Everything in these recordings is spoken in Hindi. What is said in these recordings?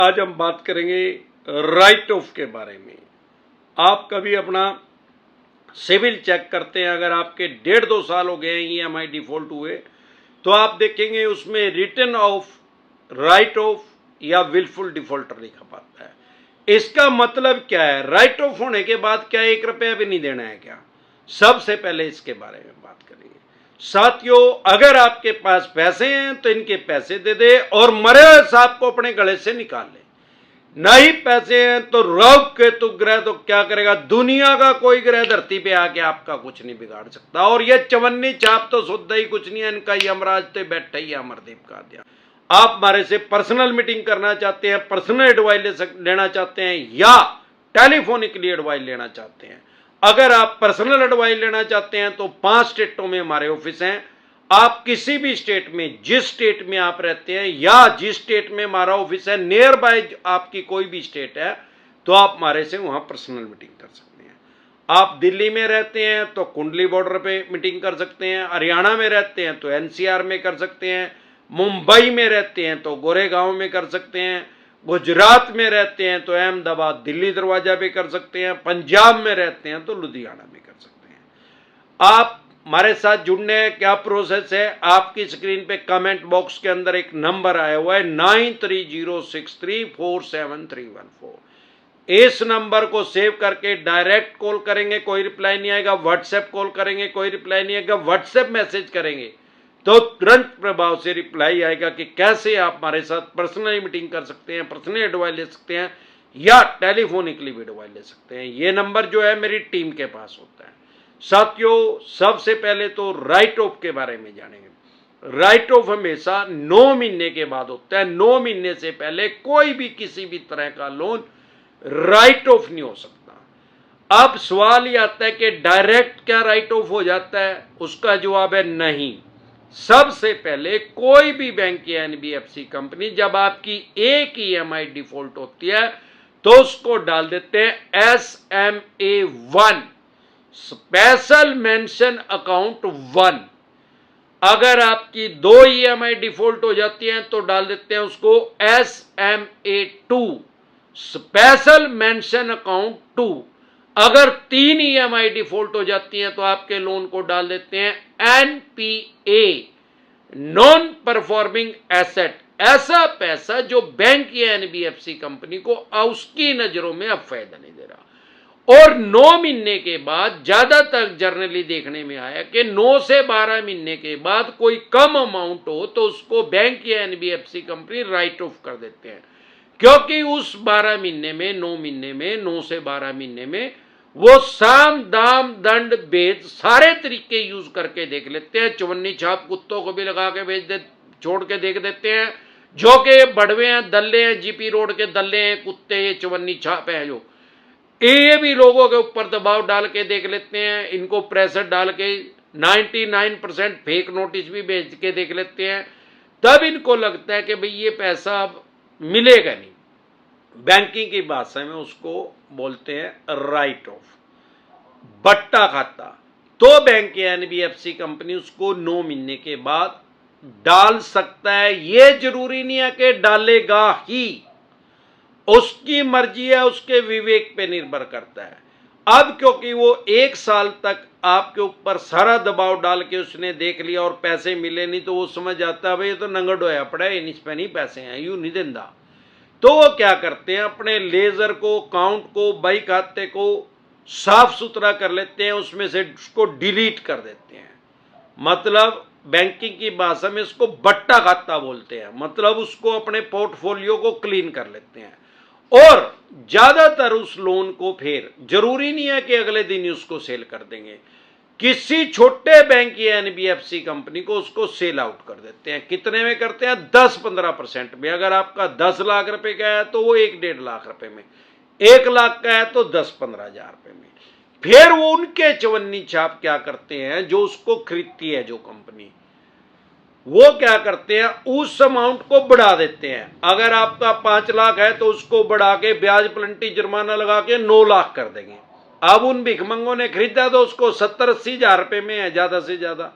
आज हम बात करेंगे राइट ऑफ के बारे में। आप कभी अपना सिविल चेक करते हैं, अगर आपके 1.5-2 साल हो गए ईएमआई डिफॉल्ट हुए तो आप देखेंगे उसमें रिटर्न ऑफ, राइट ऑफ या विलफुल डिफॉल्टर लिखा पाता है। इसका मतलब क्या है? राइट ऑफ होने के बाद क्या 1 रुपया भी नहीं देना है क्या? सबसे पहले इसके बारे में बात करेंगे। साथियों, अगर आपके पास पैसे हैं तो इनके पैसे दे दे और मरे हुए सांप को अपने गले से निकाल ले। नहीं पैसे हैं तो राहु केतु ग्रह तो क्या करेगा? दुनिया का कोई ग्रह धरती पे आके आपका कुछ नहीं बिगाड़ सकता। और ये चवन्नी चाप तो शुद्ध ही कुछ नहीं है, इनका यमराज तो बैठा ही अमरदीप का दिया। आप हमारे से पर्सनल मीटिंग करना चाहते हैं, पर्सनल एडवाइस लेना चाहते हैं या टेलीफोनिकली एडवाइस लेना चाहते हैं? अगर आप पर्सनल एडवाइस लेना चाहते हैं तो 5 स्टेटों में हमारे ऑफिस हैं। आप किसी भी स्टेट में, जिस स्टेट में आप रहते हैं या जिस स्टेट में हमारा ऑफिस है, नियर बाय आपकी कोई भी स्टेट है तो आप हमारे से वहां पर्सनल मीटिंग कर सकते हैं। आप दिल्ली में रहते हैं तो कुंडली बॉर्डर पे मीटिंग कर सकते हैं, हरियाणा में रहते हैं तो एनसीआर में कर सकते हैं, मुंबई में रहते हैं तो गोरेगांव में कर सकते हैं, गुजरात में रहते हैं तो अहमदाबाद दिल्ली दरवाजा पे कर सकते हैं, पंजाब में रहते हैं तो लुधियाना में कर सकते हैं। आप हमारे साथ जुड़ने हैं, क्या प्रोसेस है? आपकी स्क्रीन पे कमेंट बॉक्स के अंदर एक नंबर आया हुआ है 9306347314। इस नंबर को सेव करके डायरेक्ट कॉल करेंगे, कोई रिप्लाई नहीं आएगा। व्हाट्सएप कॉल करेंगे, कोई रिप्लाई नहीं आएगा। व्हाट्सएप मैसेज करेंगे तो तुरंत प्रभाव से रिप्लाई आएगा कि कैसे आप हमारे साथ पर्सनली मीटिंग कर सकते हैं, पर्सनल एडवाइस ले सकते हैं या टेलीफोनिकली भी एडवाइस ले सकते हैं। ये नंबर जो है मेरी टीम के पास होता है। साथियों, सबसे पहले तो राइट ऑफ के बारे में जानेंगे। राइट ऑफ हमेशा 9 महीने के बाद होता है। 9 महीने से पहले कोई भी किसी भी तरह का लोन राइट ऑफ नहीं हो सकता। अब सवाल ये आता है कि डायरेक्ट क्या राइट ऑफ हो जाता है? उसका जवाब है नहीं। सबसे पहले कोई भी बैंक या एनबीएफसी कंपनी जब आपकी एक ईएमआई डिफॉल्ट होती है तो उसको डाल देते हैं SMA1, स्पेशल मेंशन अकाउंट 1। अगर आपकी 2 ईएमआई डिफॉल्ट हो जाती हैं तो डाल देते हैं उसको SMA2, स्पेशल मेंशन अकाउंट 2। अगर 3 ईएमआई डिफॉल्ट हो जाती हैं तो आपके लोन को डाल देते हैं NPA, नॉन परफॉर्मिंग एसेट। ऐसा पैसा जो बैंक या एनबीएफसी कंपनी को उसकी नजरों में अब फायदा नहीं दे रहा। और 9 महीने के बाद ज्यादातर जर्नली देखने में आया कि 9 से 12 महीने के बाद कोई कम अमाउंट हो तो उसको बैंक या एनबीएफसी कंपनी राइट ऑफ कर देते हैं, क्योंकि उस 12 महीने में, 9 महीने में, 9 से 12 महीने में वो साम दाम दंड भेद सारे तरीके यूज करके देख लेते हैं। चवन्नी छाप कुत्तों को भी लगा के भेज दे, छोड़ के देख देते हैं, जो कि बड़वे हैं, दल्ले हैं, जीपी रोड के दल्ले हैं, कुत्ते, ये चवन्नी छाप है जो ये भी लोगों के ऊपर दबाव डाल के देख लेते हैं। इनको प्रेशर डाल के 99% फेक नोटिस भी भेज के देख लेते हैं। तब इनको लगता है कि भाई ये पैसा अब मिलेगा नहीं। बैंकिंग की भाषा में उसको बोलते हैं राइट ऑफ, बट्टा खाता। तो बैंक या एनबीएफसी कंपनी उसको 9 महीने के बाद डाल सकता है। ये जरूरी नहीं है कि डालेगा ही, उसकी मर्जी है, उसके विवेक पे निर्भर करता है। अब क्योंकि वो 1 साल तक आपके ऊपर सारा दबाव डाल के उसने देख लिया और पैसे मिले नहीं तो वो समझ जाता है भाई ये तो नंगड़ होया पड़ा है, इस पे नहीं पैसे हैं, यूं नहीं देंदा। तो वो क्या करते हैं, अपने लेजर को, अकाउंट को, बही खाते को साफ सुथरा कर लेते हैं, उसमें से उसको डिलीट कर देते हैं। मतलब बैंकिंग की भाषा में इसको बट्टा खाता बोलते हैं। मतलब उसको अपने पोर्टफोलियो को क्लीन कर लेते हैं और ज्यादातर उस लोन को फिर जरूरी नहीं है कि अगले दिन ही उसको सेल कर देंगे। किसी छोटे बैंक या एनबीएफसी कंपनी को उसको सेल आउट कर देते हैं। कितने में करते हैं? 10-15% में। अगर आपका 10 लाख रुपए का है तो वो 1-1.5 लाख रुपए में, 1 लाख का है तो 10-15 हजार रुपए में। फिर वो उनके चवन्नी छाप क्या करते हैं, जो उसको खरीदती है जो कंपनी, वो क्या करते हैं, उस अमाउंट को बढ़ा देते हैं। अगर आपका 5 लाख है तो उसको बढ़ा के ब्याज प्लंटी जुर्माना लगा के 9 लाख कर देंगे। अब उन भिखमंगों ने खरीदा तो उसको 70-80 हजार रुपए में है ज्यादा से ज्यादा।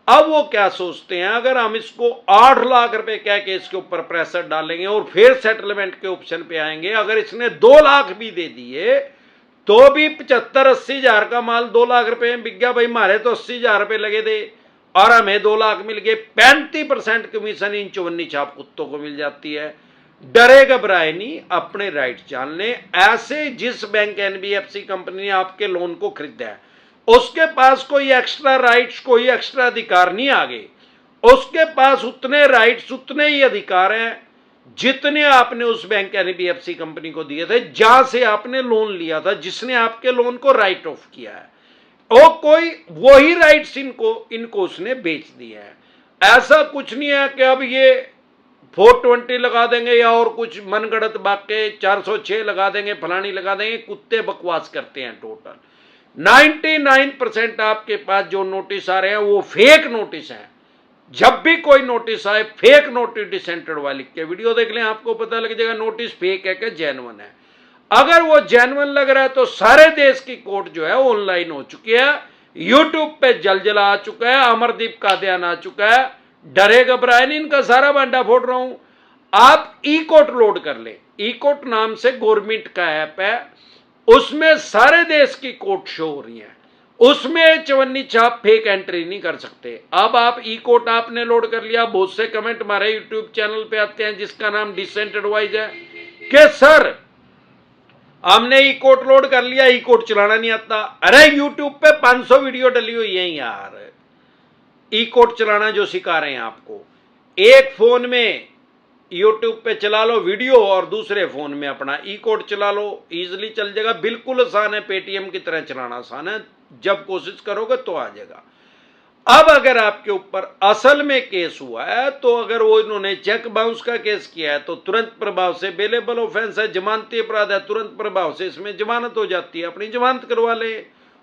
अब वो क्या सोचते हैं, अगर हम इसको 8 लाख रुपए कह के इसके ऊपर प्रेशर डालेंगे और फिर सेटलमेंट के ऑप्शन पे आएंगे, अगर इसने 2 लाख भी दे दिए तो भी 75-80 हजार का माल 2 लाख रुपए में बिक गया। भाई हमारे तो 80 हजार रुपए लगे थे और हमें 2 लाख मिल गए। 35% कमीशन इन चवन्नी छाप कुत्तों को मिल जाती है। डरे घबराए नहीं, अपने राइट जान लें। ऐसे जिस बैंक एनबीएफसी कंपनी ने आपके लोन को खरीदा है उसके पास कोई एक्स्ट्रा राइट्स, कोई एक्स्ट्रा अधिकार नहीं आगे। उसके पास उतने राइट्स, उतने ही अधिकार हैं जितने आपने उस बैंक एनबीएफसी कंपनी को दिए थे जहां से आपने लोन लिया था, जिसने आपके लोन को राइट ऑफ किया है। और कोई वही राइट्स इनको उसने बेच दिया है। ऐसा कुछ नहीं है कि अब ये 420 लगा देंगे या और कुछ मनगढ़ंत बातें 406 लगा देंगे, फलानी लगा देंगे। कुत्ते बकवास करते हैं। टोटल 99% आपके पास जो नोटिस आ रहे हैं वो फेक नोटिस हैं। जब भी कोई नोटिस आए फेक नोटिस डिसेंटेड वाली के वीडियो देख लें, आपको पता लग जाएगा नोटिस फेक है कि जेन्युइन है। अगर वो जेन्युइन लग रहा है तो सारे देश की कोर्ट जो है ऑनलाइन हो चुकी है, यूट्यूब पे जलजला आ चुका है, अमरदीप कादियान आ चुका है। डरे घबराए नहीं, इनका सारा भांडा फोड़ रहा हूं। आप ई कोर्ट लोड कर ले, ई कोर्ट नाम से गवर्नमेंट का ऐप है, उसमें सारे देश की कोर्ट शो हो रही है। उसमें चवन्नी छाप फेक एंट्री नहीं कर सकते। अब आप ई कोर्ट आपने लोड कर लिया। बहुत से कमेंट हमारे यूट्यूब चैनल पे आते हैं जिसका नाम डिसेंट एडवाइज है कि सर हमने ई कोर्ट लोड कर लिया, ई कोर्ट चलाना नहीं आता। अरे यूट्यूब पे 500 वीडियो डली हुई है यार, ई कोर्ट चलाना जो सिखा रहे हैं आपको। एक फोन में यूट्यूब पे चला लो वीडियो और दूसरे फोन में अपना ई कोर्ट चला लो, इजीली चल जाएगा। बिल्कुल आसान है, पेटीएम की तरह चलाना आसान है। जब कोशिश करोगे तो आ जाएगा। अब अगर आपके ऊपर असल में केस हुआ है तो अगर वो इन्होंने चेक बाउंस का केस किया है तो तुरंत प्रभाव से बेलेबल ऑफेंस है, जमानती अपराध है, तुरंत प्रभाव से इसमें जमानत हो जाती है। अपनी जमानत करवा ले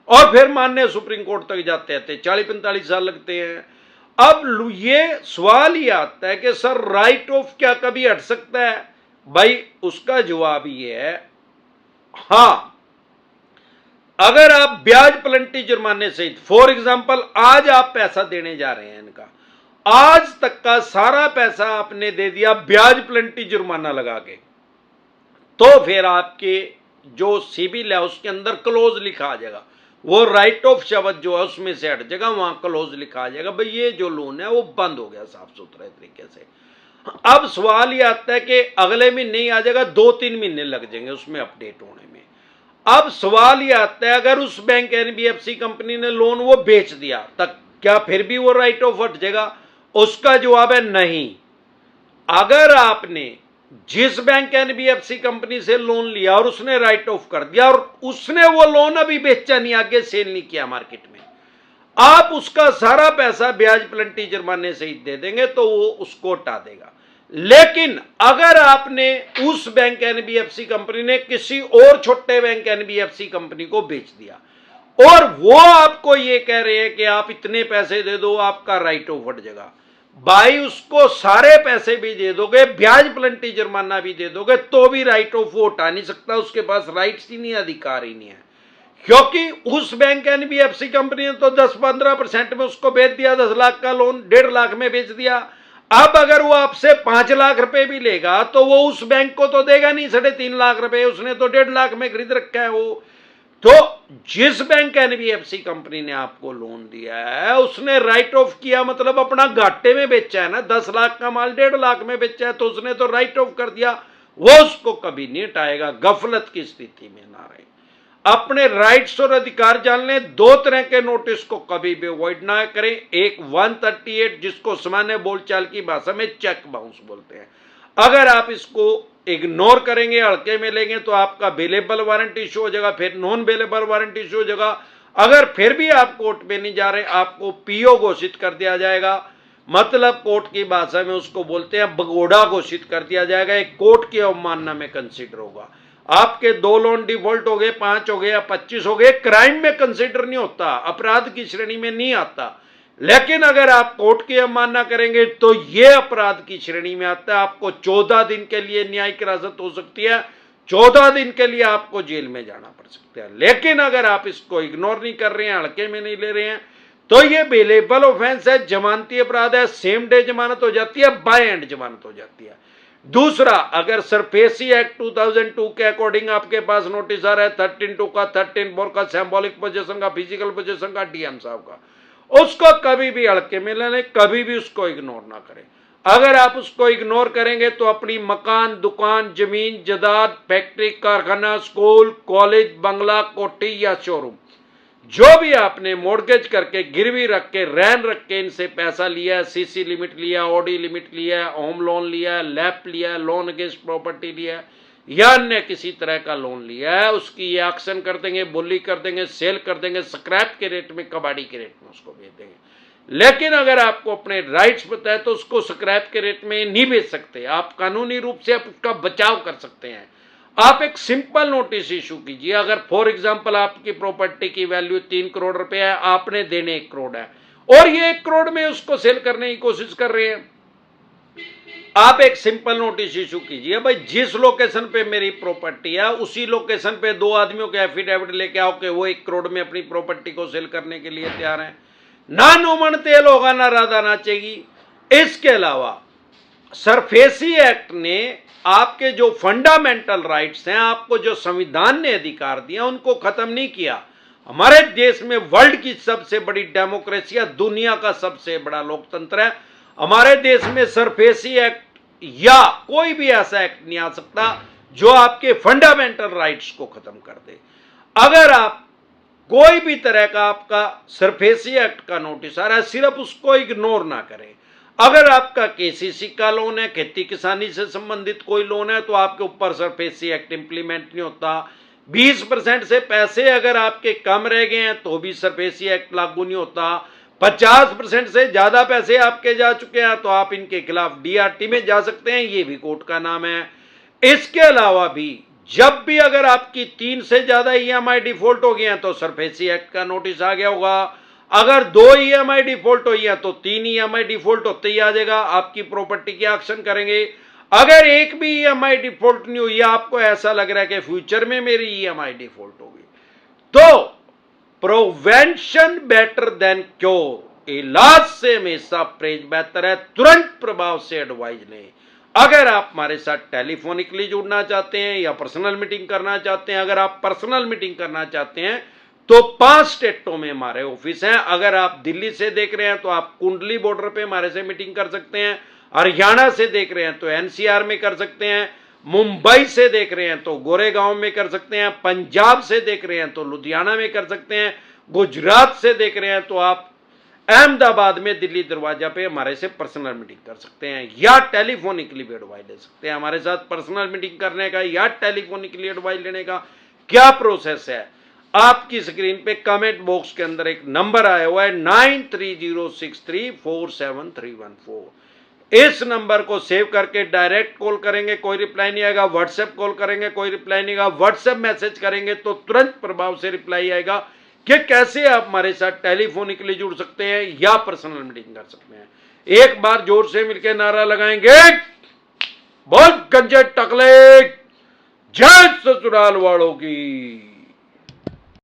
और फिर माननीय सुप्रीम कोर्ट तक जाते हैं, 40-45 साल लगते हैं। अब ये सवाल ही आता है कि सर राइट ऑफ क्या कभी हट सकता है? भाई उसका जवाब ये है, हां, अगर आप ब्याज प्लंटी जुर्माने सहित, फॉर एग्जाम्पल आज आप पैसा देने जा रहे हैं इनका, आज तक का सारा पैसा आपने दे दिया ब्याज प्लंटी जुर्माना लगा के, तो फिर आपके जो सिबिल है उसके अंदर क्लोज लिखा आ जाएगा। वो राइट ऑफ शब्द जो है उसमें से हट जाएगा, वहां क्लोज लिखा आ जाएगा, भाई ये जो लोन है वो बंद हो गया साफ सुथरे तरीके से। अब सवाल ये आता है कि अगले महीने ही आ जाएगा, 2-3 महीने लग जाएंगे उसमें अपडेट होने में। अब सवाल ये आता है, अगर उस बैंक एनबीएफसी कंपनी ने लोन वो बेच दिया तक क्या फिर भी वो राइट ऑफ हट जाएगा? उसका जवाब है नहीं। अगर आपने जिस बैंक एनबीएफसी कंपनी से लोन लिया और उसने राइट ऑफ कर दिया और उसने वो लोन अभी बेचा नहीं, आगे सेल नहीं किया मार्केट में, आप उसका सारा पैसा ब्याज प्लंटी जुर्माने से ही दे देंगे तो वो उसको हटा देगा। लेकिन अगर आपने उस बैंक एनबीएफसी कंपनी ने किसी और छोटे बैंक एनबीएफसी कंपनी को बेच दिया और वो आपको ये कह रहे हैं कि आप इतने पैसे दे दो आपका राइट ऑफ हट जाएगा, भाई उसको सारे पैसे भी दे दोगे, ब्याज प्लंटी जुर्माना भी दे दोगे, तो भी राइट ऑफ वो हटा नहीं सकता। उसके पास राइट्स ही नहीं, अधिकार ही नहीं है, क्योंकि उस बैंक एनबीएफसी कंपनी ने तो 10-15% में उसको बेच दिया। 10 लाख का लोन 1.5 लाख में बेच दिया। अब अगर वो आपसे 5 लाख रुपए भी लेगा तो वो उस बैंक को तो देगा नहीं 3.5 लाख रुपए, उसने तो 1.5 लाख में खरीद रखा है वो। तो जिस बैंक एनबीएफसी कंपनी ने आपको लोन दिया है उसने राइट ऑफ किया, मतलब अपना घाटे में बेचा है ना। 10 लाख का माल 1.5 लाख में बेचा है तो उसने तो राइट ऑफ कर दिया, वो उसको कभी नहीं हटाएगा। गफलत की स्थिति में ना रहे, अपने राइट्स और अधिकार जान लें। 2 तरह के नोटिस को कभी भी अवॉइड ना करें। एक 138 जिसको सामान्य बोलचाल की भाषा में चेक बाउंस बोलते हैं, अगर आप इसको इग्नोर करेंगे, हल्के में लेंगे तो आपका बेलेबल वारंट इशू हो जाएगा, फिर नॉन बेलेबल वारंट इशू हो जाएगा। अगर फिर भी आप कोर्ट में नहीं जा रहे, आपको पीओ घोषित कर दिया जाएगा, मतलब कोर्ट की भाषा में उसको बोलते हैं बगोड़ा घोषित कर दिया जाएगा। एक कोर्ट की अवमानना में कंसिडर होगा। आपके 2 लोन डिफॉल्ट हो गए, 5 हो गए या 25 हो गए, क्राइम में कंसिडर नहीं होता, अपराध की श्रेणी में नहीं आता। लेकिन अगर आप कोर्ट की अवमानना करेंगे तो यह अपराध की श्रेणी में आता है। आपको 14 दिन के लिए न्यायिक हिरासत हो सकती है, 14 दिन के लिए आपको जेल में जाना पड़ सकता है। लेकिन अगर आप इसको इग्नोर नहीं कर रहे हैं, हल्के में नहीं ले रहे हैं, तो ये बेलेबल ऑफेंस है, जमानती अपराध है, सेम डे जमानत हो जाती है, बाय एंड जमानत हो जाती है। दूसरा, अगर सरफेसी एक्ट 2002 के अकॉर्डिंग आपके पास नोटिस आ रहा है 13(2) का, 13(4) का, सिंबॉलिक पोजीशन का, फिजिकल पोजीशन का, डीएम साहब का, उसको कभी भी हल्के में लेने, कभी भी उसको इग्नोर ना करें। अगर आप उसको इग्नोर करेंगे तो अपनी मकान, दुकान, जमीन, जायदाद, फैक्ट्री, कारखाना, स्कूल, कॉलेज, बंगला, कोठी या शोरूम, जो भी आपने मॉर्गेज करके, गिरवी रख के, रैन रख के इनसे पैसा लिया है, सीसी लिमिट लिया, ओडी लिमिट लिया, होम लोन लिया, लैप लिया, लोन अगेंस्ट प्रॉपर्टी लिया या अन्य किसी तरह का लोन लिया है, उसकी ये एक्शन कर देंगे, बोली कर देंगे, सेल कर देंगे, स्क्रैप के रेट में, कबाड़ी के रेट में उसको बेच देंगे। लेकिन अगर आपको अपने राइट्स पता है तो उसको स्क्रैप के रेट में नहीं बेच सकते, आप कानूनी रूप से आप उसका बचाव कर सकते हैं। आप एक सिंपल नोटिस इशू कीजिए। अगर फॉर एग्जांपल आपकी प्रॉपर्टी की वैल्यू 3 करोड़ रुपए है, आपने देने 1 करोड़ है और ये 1 करोड़ में उसको सेल करने की कोशिश कर रहे हैं, आप एक सिंपल नोटिस इशू कीजिए, भाई जिस लोकेशन पे मेरी प्रॉपर्टी है उसी लोकेशन पे 2 आदमियों के एफिडेविट लेके आओ कि वो 1 करोड़ में अपनी प्रॉपर्टी को सेल करने के लिए तैयार हैं। ना नूमन तेल होगा, ना राधा नाचेगी। इसके अलावा सरफेसी एक्ट ने आपके जो फंडामेंटल राइट्स हैं, आपको जो संविधान ने अधिकार दिया, उनको खत्म नहीं किया। हमारे देश में वर्ल्ड की सबसे बड़ी डेमोक्रेसी है, दुनिया का सबसे बड़ा लोकतंत्र है। हमारे देश में सरफेसी एक्ट या कोई भी ऐसा एक्ट नहीं आ सकता जो आपके फंडामेंटल राइट्स को खत्म कर दे। अगर आप कोई भी तरह का आपका सरफेसी एक्ट का नोटिस आ रहा है, सिर्फ उसको इग्नोर ना करें। अगर आपका केसीसी का लोन है, खेती किसानी से संबंधित कोई लोन है, तो आपके ऊपर सरफेसी एक्ट इंप्लीमेंट नहीं होता। 20% से पैसे अगर आपके कम रह गए हैं तो भी सरफेसी एक्ट लागू नहीं होता। 50% से ज्यादा पैसे आपके जा चुके हैं तो आप इनके खिलाफ डीआरटी में जा सकते हैं, ये भी कोर्ट का नाम है। इसके अलावा भी जब भी अगर आपकी 3 से ज्यादा ईएमआई डिफॉल्ट हो गए हैं तो सरफेसी एक्ट का नोटिस आ गया होगा। अगर 2 ईएमआई डिफॉल्ट हुई है तो 3 ईएमआई डिफॉल्ट होते ही आ जाएगा, आपकी प्रॉपर्टी की एक्शन करेंगे। अगर एक भी ईएमआई डिफॉल्ट नहीं हुई, आपको ऐसा लग रहा है कि फ्यूचर में मेरी ईएमआई डिफॉल्ट होगी, तो प्रिवेंशन बेटर देन क्योर, इलाज से हमेशा परहेज बेहतर है। तुरंत प्रभाव से एडवाइज लें। अगर आप हमारे साथ टेलीफोनिकली जुड़ना चाहते हैं या पर्सनल मीटिंग करना चाहते हैं, अगर आप पर्सनल मीटिंग करना चाहते हैं तो 5 स्टेटों में हमारे ऑफिस हैं। अगर आप दिल्ली से देख रहे हैं तो आप कुंडली बॉर्डर पे हमारे से मीटिंग कर सकते हैं, हरियाणा से देख रहे हैं तो एनसीआर में कर सकते हैं, मुंबई से देख रहे हैं तो गोरेगांव में कर सकते हैं, पंजाब से देख रहे हैं तो लुधियाना में कर सकते हैं, गुजरात से देख रहे हैं तो आप अहमदाबाद में दिल्ली दरवाजा पे हमारे से पर्सनल मीटिंग कर सकते हैं या टेलीफोनिकली भी एडवाइस ले सकते हैं। हमारे साथ पर्सनल मीटिंग करने का या टेलीफोनिकली एडवाइस लेने का क्या प्रोसेस है, आपकी स्क्रीन पे कमेंट बॉक्स के अंदर एक नंबर आया हुआ है 9306347314। इस नंबर को सेव करके डायरेक्ट कॉल करेंगे, कोई रिप्लाई नहीं आएगा। व्हाट्सएप कॉल करेंगे, कोई रिप्लाई नहीं आएगा। व्हाट्सएप मैसेज करेंगे तो तुरंत प्रभाव से रिप्लाई आएगा कि कैसे आप हमारे साथ टेलीफोनिकली जुड़ सकते हैं या पर्सनल मीटिंग कर सकते हैं। एक बार जोर से मिलकर नारा लगाएंगे, बहुत गंजे टकले, जय ससुराल वालों की।